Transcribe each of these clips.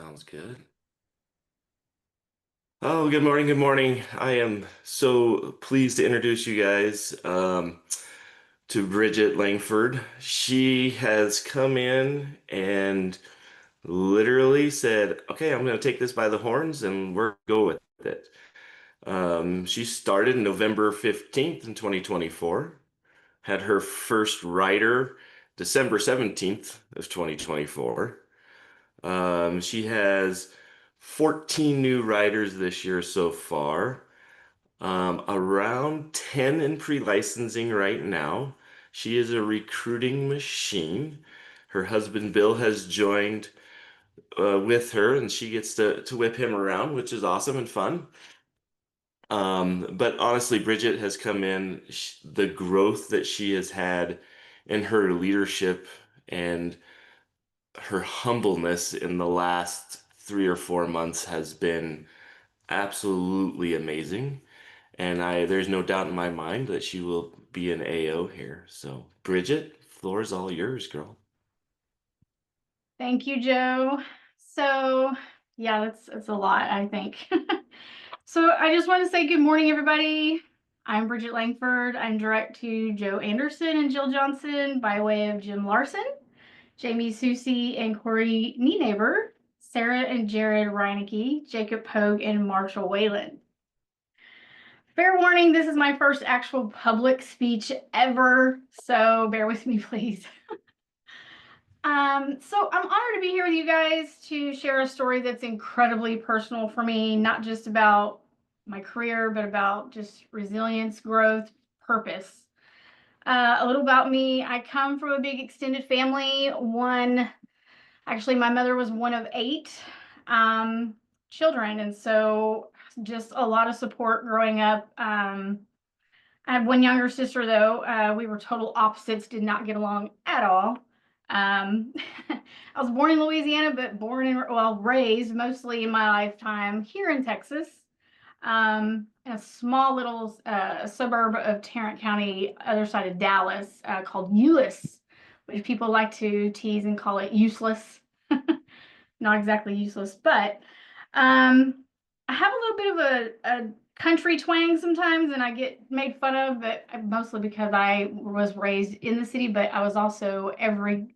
Sounds good. Oh, good morning. Good morning. I am so pleased to introduce you guys to Bridget Langford. She has come in and literally said, "Okay, I'm going to take this by the horns and we're going to go with it." She started November 15th in 2024, had her first rider December 17th of 2024. She has 14 new riders this year so far, around 10 in pre-licensing right now. She is a recruiting machine. Her husband Bill has joined with her, and she gets to whip him around, which is awesome and fun. But honestly, Bridget has come in, the growth that she has had in her leadership and her humbleness in the last 3 or 4 months has been absolutely amazing. And there's no doubt in my mind that she will be an AO here. So, Bridget, floor is all yours, girl. Thank you, Joe. So, yeah, that's a lot, I think. So, I just want to say good morning, everybody. I'm Bridget Langford. I'm direct to Joe Anderson and Jill Johnson by way of Jim Larson, Jamie Susie and Corey Nienaber, Sarah and Jared Reinecke, Jacob Pogue, and Marshall Whalen. Fair warning, this is my first actual public speech ever, so bear with me, please. So I'm honored to be here with you guys to share a story that's incredibly personal for me, not just about my career, but about just resilience, growth, purpose. A little about me. I come from a big extended family. Actually, my mother was one of eight children, and so just a lot of support growing up. I have one younger sister though. We were total opposites, did not get along at all. Um, I was born in Louisiana, but raised mostly in my lifetime here in Texas, in a small little suburb of Tarrant County, other side of Dallas, called Euless, which people like to tease and call it useless. Not exactly useless, but um, I have a little bit of a country twang sometimes, and I get made fun of, but mostly because I was raised in the city. But I was also every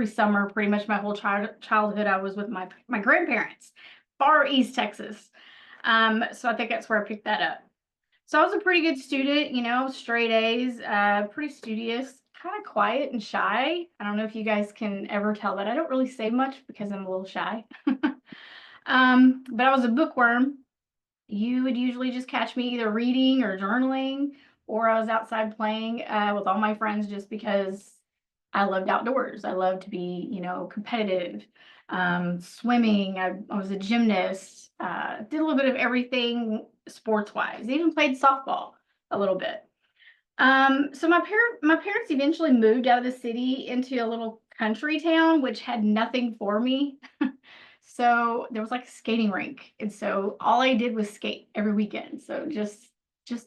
summer, pretty much my whole childhood, I was with my grandparents, far east Texas. So I think that's where I picked that up. So I was a pretty good student, straight A's, pretty studious, kind of quiet and shy. I don't know if you guys can ever tell that I don't really say much because I'm a little shy. But I was a bookworm. You would usually just catch me either reading or journaling, or I was outside playing with all my friends just because I loved outdoors. I loved to be, competitive. Swimming. I was a gymnast. Did a little bit of everything sports wise. Even played softball a little bit. So my parents eventually moved out of the city into a little country town, which had nothing for me. So there was like a skating rink, and so all I did was skate every weekend. So just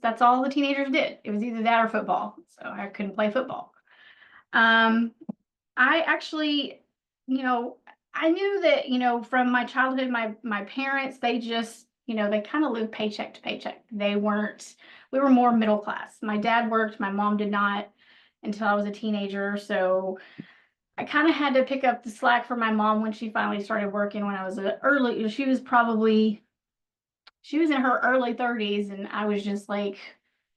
that's all the teenagers did. It was either that or football. So I couldn't play football. Um, I actually, you know, I knew that, from my childhood, my parents, they just, they kind of lived paycheck to paycheck. We were more middle class. My dad worked, my mom did not until I was a teenager. So I kind of had to pick up the slack for my mom when she finally started working when I was she was in her early 30s and I was just like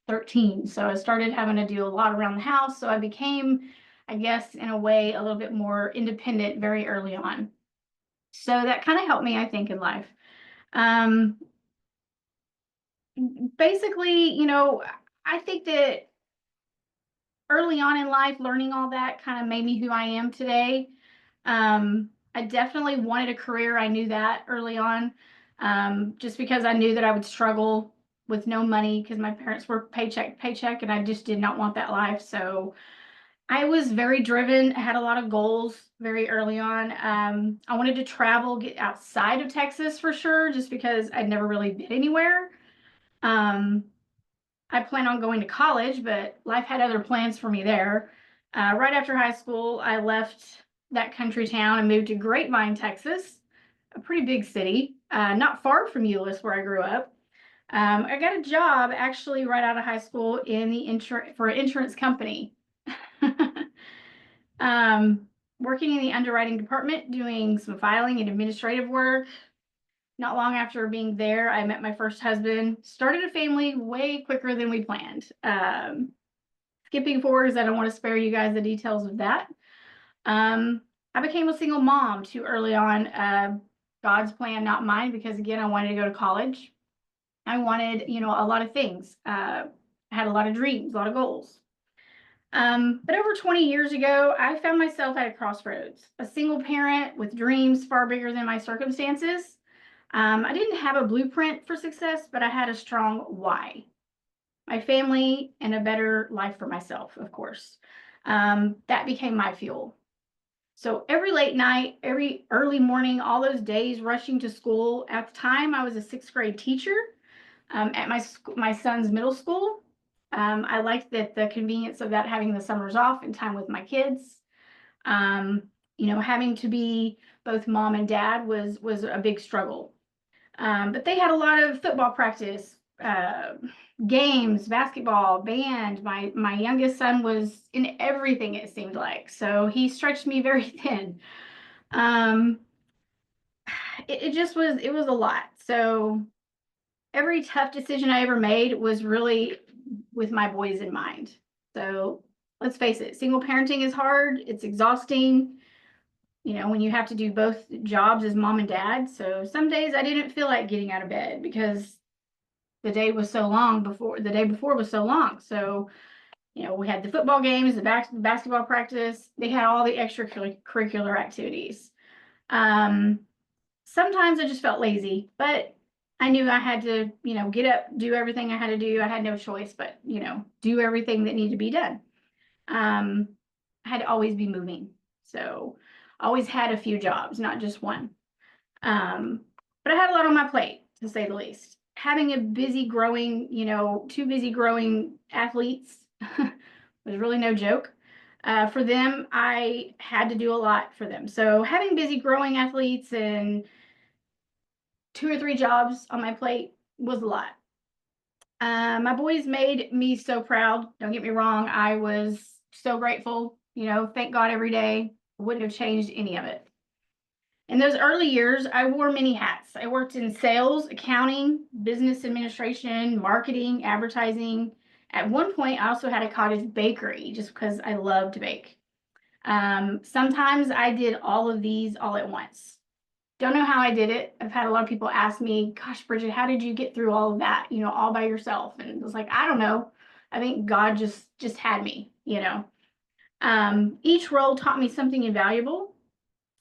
13. So I started having to do a lot around the house. So I became, I guess, in a way, a little bit more independent very early on. So that kind of helped me, I think, in life. Um, Basically, I think that early on in life, learning all that kind of made me who I am today. I definitely wanted a career. I knew that early on, just because I knew that I would struggle with no money because my parents were paycheck to paycheck, and I just did not want that life. So I was very driven, had a lot of goals very early on. I wanted to travel, get outside of Texas for sure, just because I'd never really been anywhere. Um, I plan on going to college, but life had other plans for me there. Right after high school, I left that country town and moved to Grapevine, Texas. a pretty big city, not far from Euless, where I grew up. I got a job actually right out of high school in the for an insurance company. um, Working in the underwriting department, doing some filing and administrative work. Not long after being there, I met my first husband, started a family way quicker than we planned. Skipping forward, because I don't want to spare you guys the details of that. Um, I became a single mom too early on. God's plan, not mine, because again, I wanted to go to college. I wanted, a lot of things. I had a lot of dreams, a lot of goals. But over 20 years ago, I found myself at a crossroads, a single parent with dreams far bigger than my circumstances. I didn't have a blueprint for success, but I had a strong why. My family and a better life for myself, of course. That became my fuel. So every late night, every early morning, all those days rushing to school. At the time, I was a sixth grade teacher at my son's middle school. I liked that the convenience of that, having the summers off and time with my kids. Um, Having to be both mom and dad was a big struggle. But they had a lot of football practice, games, basketball, band. My youngest son was in everything, it seemed like. So he stretched me very thin. Um, it just was a lot. So every tough decision I ever made was really with my boys in mind. So let's face it, single parenting is hard. It's exhausting, when you have to do both jobs as mom and dad. So some days I didn't feel like getting out of bed because the day before was so long. So, we had the football games, the basketball practice, they had all the extracurricular activities. Um, Sometimes I just felt lazy, but I knew I had to, get up, do everything I had to do. I had no choice but, do everything that needed to be done. Um, I had to always be moving. So always had a few jobs, not just one. Um, but I had a lot on my plate, to say the least. Having a busy growing, two busy growing athletes was really no joke. For them, I had to do a lot for them. So having busy growing athletes and two or three jobs on my plate was a lot. My boys made me so proud. Don't get me wrong. I was so grateful. Thank God every day. Wouldn't have changed any of it. In those early years, I wore many hats. I worked in sales, accounting, business administration, marketing, advertising. At one point, I also had a cottage bakery just because I loved to bake. Sometimes I did all of these all at once. Don't know how I did it. I've had a lot of people ask me, gosh, Bridget, how did you get through all of that, all by yourself? And it was like, I don't know. I think God just had me. Each role taught me something invaluable.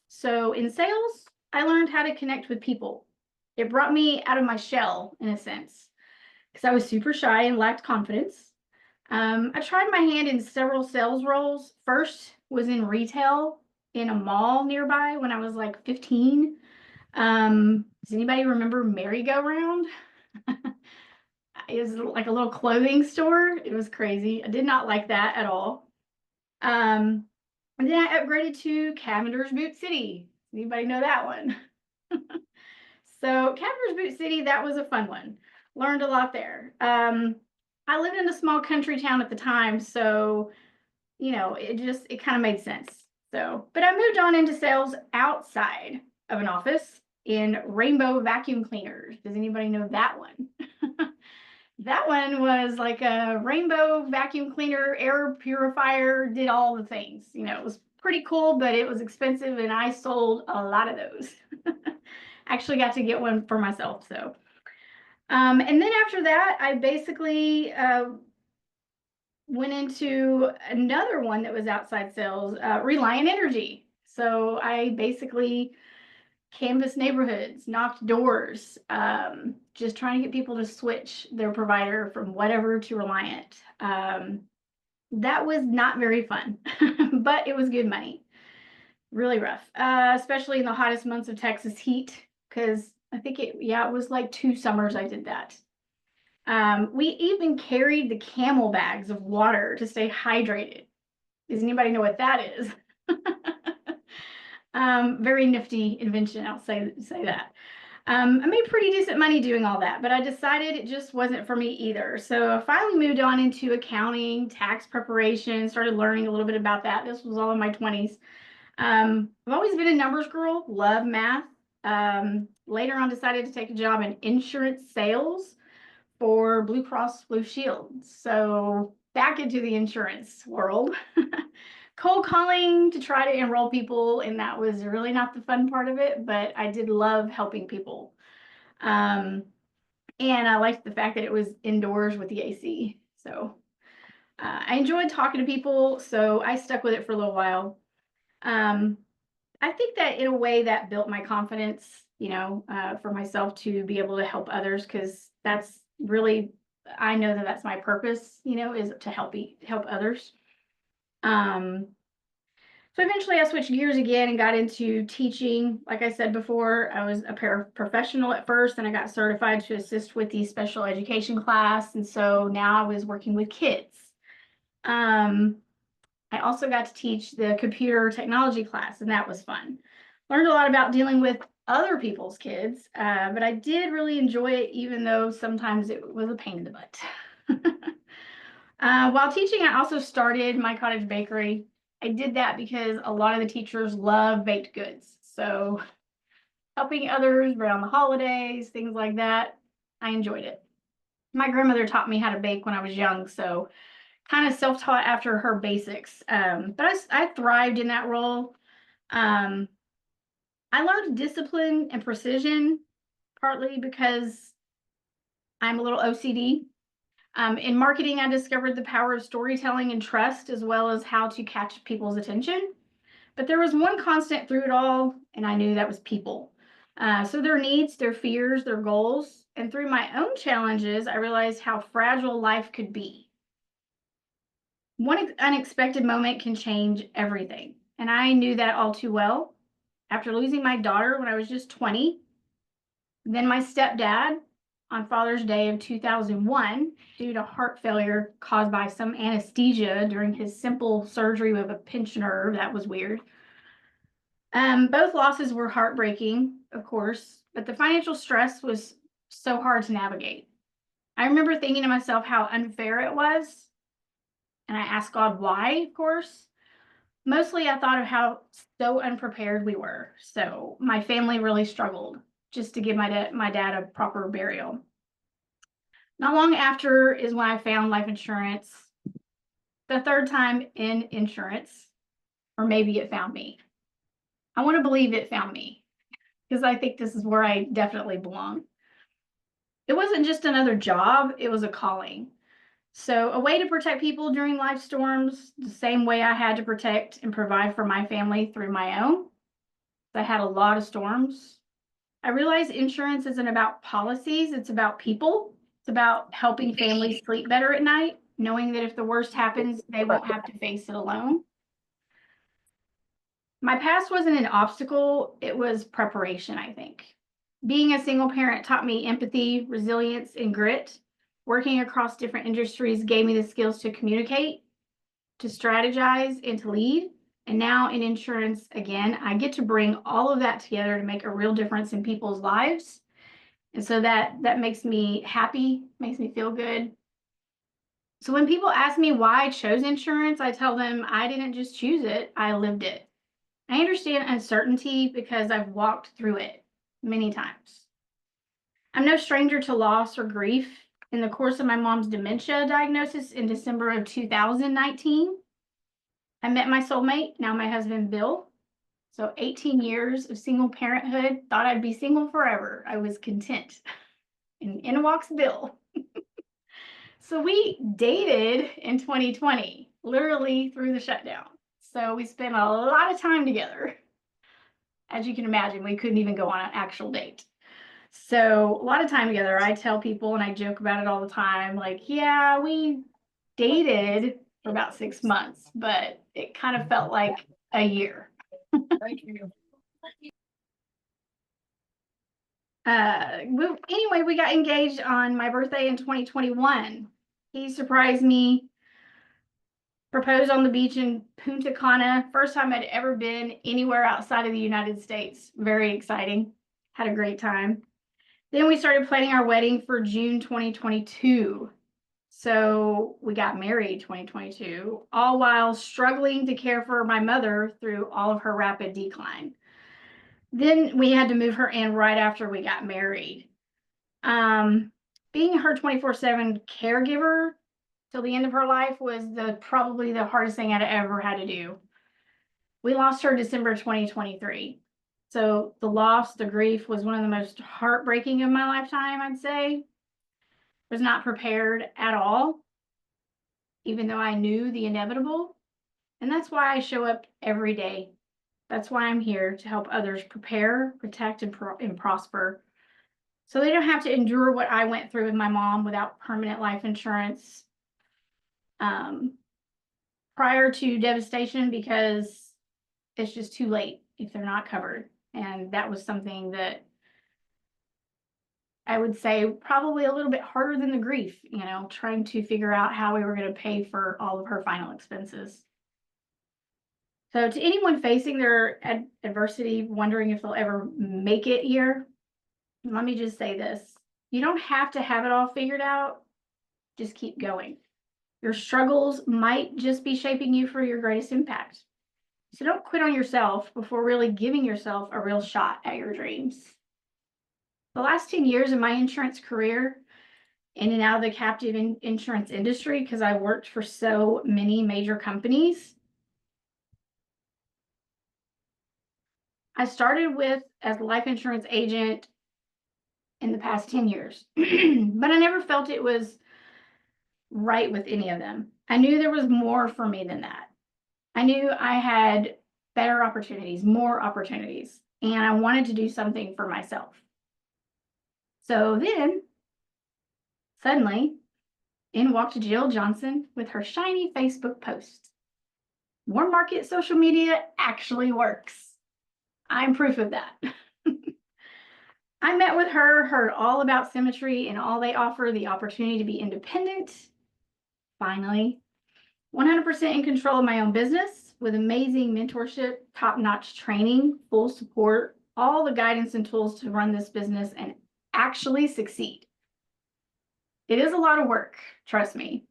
So in sales, I learned how to connect with people. It brought me out of my shell in a sense because I was super shy and lacked confidence. I tried my hand in several sales roles. First was in retail in a mall nearby when I was like 15. Does anybody remember Merry-Go-Round? It was like a little clothing store. It was crazy. I did not like that at all. Um, and then I upgraded to Cavender's Boot City. Anybody know that one? So Cavender's Boot City, that was a fun one. Learned a lot there. I lived in a small country town at the time, so it kind of made sense. So, but I moved on into sales outside of an office in Rainbow Vacuum Cleaners. Does anybody know that one? That one was like a rainbow vacuum cleaner, air purifier, did all the things. It was pretty cool, but it was expensive, and I sold a lot of those. Actually got to get one for myself. So, and then after that, I basically went into another one that was outside sales, Reliant Energy. So I basically canvassed neighborhoods, knocked doors, just trying to get people to switch their provider from whatever to Reliant. That was not very fun, but it was good money. Really rough, especially in the hottest months of Texas heat, because I think it was like 2 summers I did that. We even carried the camel bags of water to stay hydrated. Does anybody know what that is? Very nifty invention, I'll say that. I made pretty decent money doing all that, but I decided it just wasn't for me either. So I finally moved on into accounting, tax preparation, started learning a little bit about that. This was all in my 20s. I've always been a numbers girl, love math. Later on, decided to take a job in insurance sales for Blue Cross Blue Shield. So back into the insurance world. Cold calling to try to enroll people, and that was really not the fun part of it, but I did love helping people. Um, and I liked the fact that it was indoors with the AC. So I enjoyed talking to people, so I stuck with it for a little while. Um, I think that in a way that built my confidence, for myself to be able to help others, because that's really, I know that that's my purpose, is to help others. Um, so eventually I switched gears again and got into teaching. Like I said before, I was a paraprofessional at first, and I got certified to assist with the special education class. And so now I was working with kids. Um, I also got to teach the computer technology class, and that was fun. Learned a lot about dealing with other people's kids, but I did really enjoy it, even though sometimes it was a pain in the butt. While teaching, I also started my cottage bakery. I did that because a lot of the teachers love baked goods. So helping others around the holidays, things like that, I enjoyed it. My grandmother taught me how to bake when I was young, so kind of self-taught after her basics. But I thrived in that role. Um, I learned discipline and precision, partly because I'm a little OCD. In marketing, I discovered the power of storytelling and trust, as well as how to catch people's attention. But there was one constant through it all, and I knew that was people. So their needs, their fears, their goals. And through my own challenges, I realized how fragile life could be. One unexpected moment can change everything. And I knew that all too well. After losing my daughter when I was just 20, then my stepdad on Father's Day of 2001 due to heart failure caused by some anesthesia during his simple surgery with a pinched nerve. That was weird. Both losses were heartbreaking, of course, but the financial stress was so hard to navigate. I remember thinking to myself how unfair it was, and I asked God why, of course. Mostly I thought of how so unprepared we were. So my family really struggled just to give my dad a proper burial. Not long after is when I found life insurance, the third time in insurance, or maybe it found me. I want to believe it found me because I think this is where I definitely belong. It wasn't just another job, it was a calling. So, a way to protect people during life storms, the same way I had to protect and provide for my family through my own. I had a lot of storms. I realized insurance isn't about policies, it's about people. It's about helping families sleep better at night, knowing that if the worst happens, they won't have to face it alone. My past wasn't an obstacle, it was preparation, I think. Being a single parent taught me empathy, resilience, and grit. Working across different industries gave me the skills to communicate, to strategize, and to lead. And now in insurance, again, I get to bring all of that together to make a real difference in people's lives. And so that makes me happy, makes me feel good. So when people ask me why I chose insurance, I tell them I didn't just choose it, I lived it. I understand uncertainty because I've walked through it many times. I'm no stranger to loss or grief. In the course of my mom's dementia diagnosis in December of 2019, I met my soulmate, now my husband, Bill. So 18 years of single parenthood, thought I'd be single forever. I was content. And in walks Bill. So we dated in 2020, literally through the shutdown. So we spent a lot of time together. As you can imagine, we couldn't even go on an actual date. So a lot of time together. I tell people and I joke about it all the time, like, yeah, we dated for about 6 months, but it kind of felt like a year. Anyway, we got engaged on my birthday in 2021. He surprised me Proposed on the beach in Punta Cana. First time I'd ever been anywhere outside of the United States. Very exciting. Had a great time. Then we started planning our wedding for June 2022. So we got married 2022, all while struggling to care for my mother through all of her rapid decline. Then we had to move her in right after we got married. Being her 24/7 caregiver till the end of her life was probably the hardest thing I'd ever had to do. We lost her December 2023. So the loss, the grief was one of the most heartbreaking of my lifetime, I'd say. Was not prepared at all, even though I knew the inevitable. And that's why I show up every day. That's why I'm here to help others prepare, protect, and prosper. So they don't have to endure what I went through with my mom without permanent life insurance prior to devastation, because it's just too late if they're not covered. And that was something that I would say probably a little bit harder than the grief, trying to figure out how we were going to pay for all of her final expenses. So to anyone facing their adversity, wondering if they'll ever make it here, let me just say this. You don't have to have it all figured out. Just keep going. Your struggles might just be shaping you for your greatest impact. So don't quit on yourself before really giving yourself a real shot at your dreams. The last 10 years of my insurance career, in and out of the captive insurance industry, because I worked for so many major companies, I started with as a life insurance agent in the past 10 years, but I never felt it was right with any of them. I knew there was more for me than that. I knew I had better opportunities, more opportunities, and I wanted to do something for myself. So then, suddenly, in walked Jill Johnson with her shiny Facebook post. Warm market social media actually works. I'm proof of that. I met with her, heard all about Symmetry and all they offer, the opportunity to be independent. Finally, 100% in control of my own business with amazing mentorship, top-notch training, full support, all the guidance and tools to run this business and actually succeed. It is a lot of work, trust me.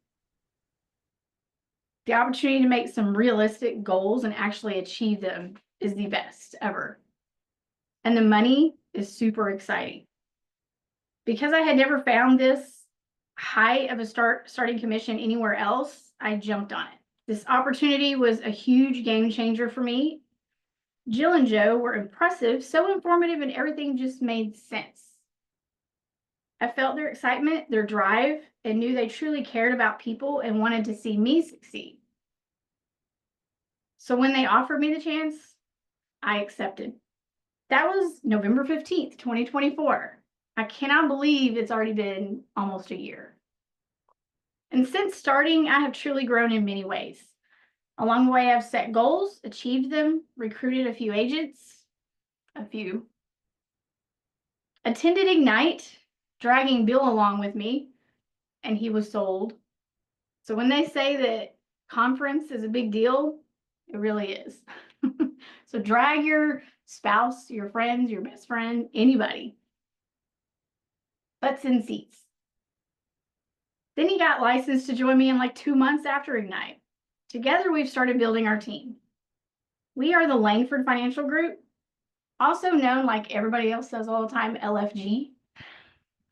The opportunity to make some realistic goals and actually achieve them is the best ever. And the money is super exciting. Because I had never found this high of a starting commission anywhere else, I jumped on it. This opportunity was a huge game changer for me. Jill and Joe were impressive, so informative, and everything just made sense. I felt their excitement, their drive, and knew they truly cared about people and wanted to see me succeed. So when they offered me the chance, I accepted. That was November 15th, 2024. I cannot believe it's already been almost a year. And since starting, I have truly grown in many ways. Along the way, I've set goals, achieved them, recruited a few agents, attended Ignite, dragging Bill along with me, and he was sold. So when they say that conference is a big deal, it really is. So drag your spouse, your friends, your best friend, anybody. Butts in seats. Then he got licensed to join me in like 2 months after Ignite. Together, we've started building our team. We are the Langford Financial Group, also known, like everybody else says all the time, LFG.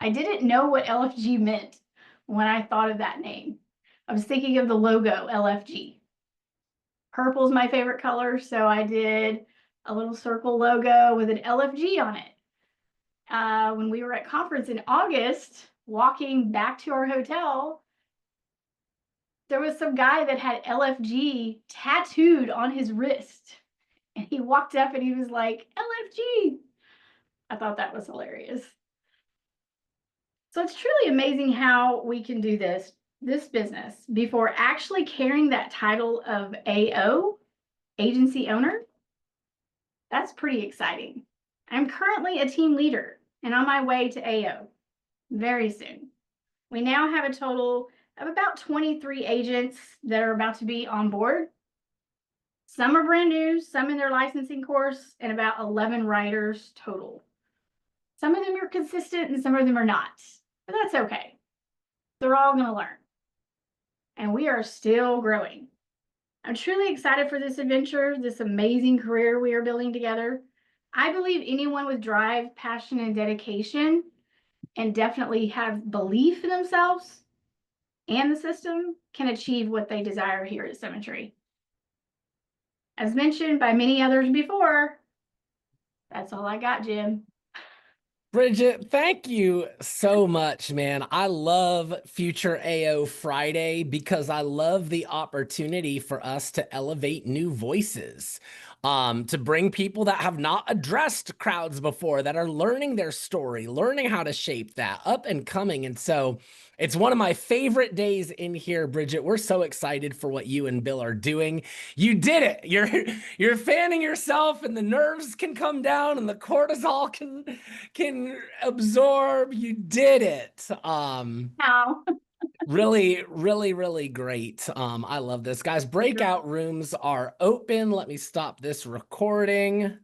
I didn't know what LFG meant when I thought of that name. I was thinking of the logo, LFG. Purple is my favorite color, so I did a little circle logo with an LFG on it. When we were at conference in August, walking back to our hotel, there was some guy that had LFG tattooed on his wrist. And he walked up and he was like, LFG. I thought that was hilarious. So it's truly amazing how we can do this business before actually carrying that title of AO, agency owner. That's pretty exciting. I'm currently a team leader and on my way to AO very soon. We now have a total have about 23 agents that are about to be on board. Some are brand new, some in their licensing course, and about 11 writers total. Some of them are consistent and some of them are not, but that's okay. They're all going to learn. And we are still growing. I'm truly excited for this adventure, this amazing career we are building together. I believe anyone with drive, passion, and dedication, and definitely have belief in themselves and the system, can achieve what they desire here at Symmetry. As mentioned by many others before, that's all I got, Jim. Bridget, thank you so much, man. I love Future AO Friday because I love the opportunity for us to elevate new voices, to bring people that have not addressed crowds before, that are learning their story, learning how to shape that, up and coming. And so it's one of my favorite days in here, Bridget. We're so excited for what you and Bill are doing. You did it. You're fanning yourself, and the nerves can come down, and the cortisol can absorb. You did it. Now, Really, really, really great. I love this, guys. Breakout rooms are open. Let me stop this recording.